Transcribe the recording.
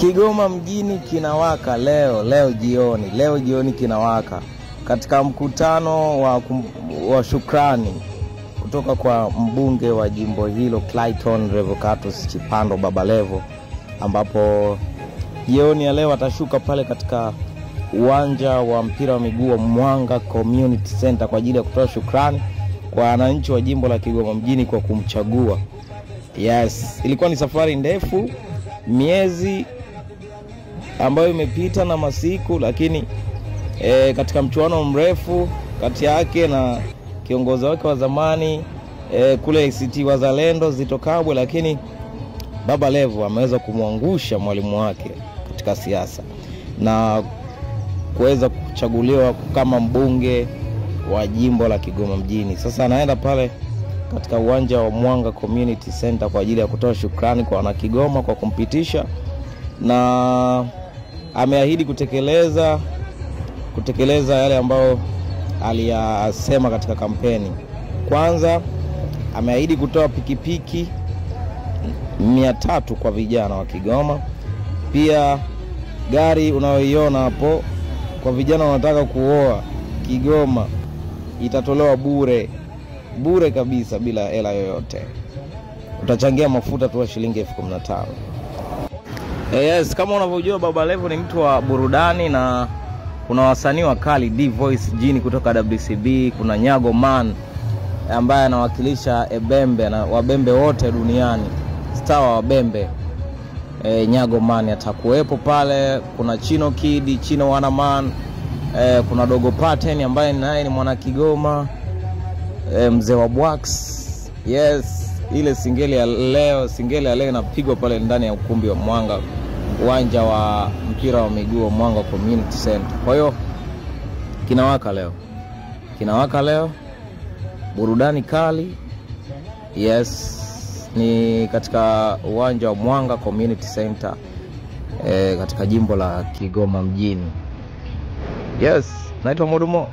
Kigoma mjini kinawaka leo jioni kinawaka katika mkutano wa shukrani kutoka kwa mbunge wa jimbo hilo Clayton Revocatus Chipando Baba Levo, ambapo jioni ya leo atashuka pale katika uwanja wa mpira wa miguu wa Mwanga Community Center kwa ajili ya kutoa shukrani kwa wananchi wa jimbo la Kigoma mjini kwa kumchagua. Yes, ilikuwa ni safari ndefu, miezi ambayo imepita na masiku, lakini katika mchuano mrefu kati yake na kiongozi wake wa zamani kule ACT Wazalendo Zitto Kabwe, lakini Baba Levo ameweza kumwangusha mwalimu wake katika siasa na kuweza kuchaguliwa kama mbunge wa jimbo la Kigoma mjini. Sasa anaenda pale katika uwanja wa Mwanga Community Center kwa ajili ya kutoa shukrani kwa wana Kigoma kwa kumpitisha, na ameahidi kutekeleza yale ambayo aliyasema katika kampeni. Kwanza ameahidi kutoa pikipiki 300 kwa vijana wa Kigoma. Pia gari unayoiona hapo kwa vijana wanataka kuoa Kigoma itatolewa bure kabisa bila hela yoyote. Utachangia mafuta tu shilingi 15,000. Yes, kama unavyojua Baba Levo ni mtu wa burudani, na kuna wasanii wakali D Voice Genie kutoka WCB, kuna Nyago Man ambaye anawakilisha Ebembe na wabembe wote duniani, star wa wabembe. Nyago Man atakuwepo pale, kuna Chino Kid, Chino Wanaman, kuna Dogo Pattern ambaye naye ni mwana Kigoma, mzee wa Bwax. Yes, ile singeli ya leo inapigwa pale ndani ya ukumbi wa Mwanga, uwanja wa mpira wa miguu wa Mwanga Community Center. Kwa hiyo kinawaka leo burudani kali. Yes, ni katika uwanja wa Mwanga Community Center katika jimbo la Kigoma mjini. Yes, naitwa Modumo.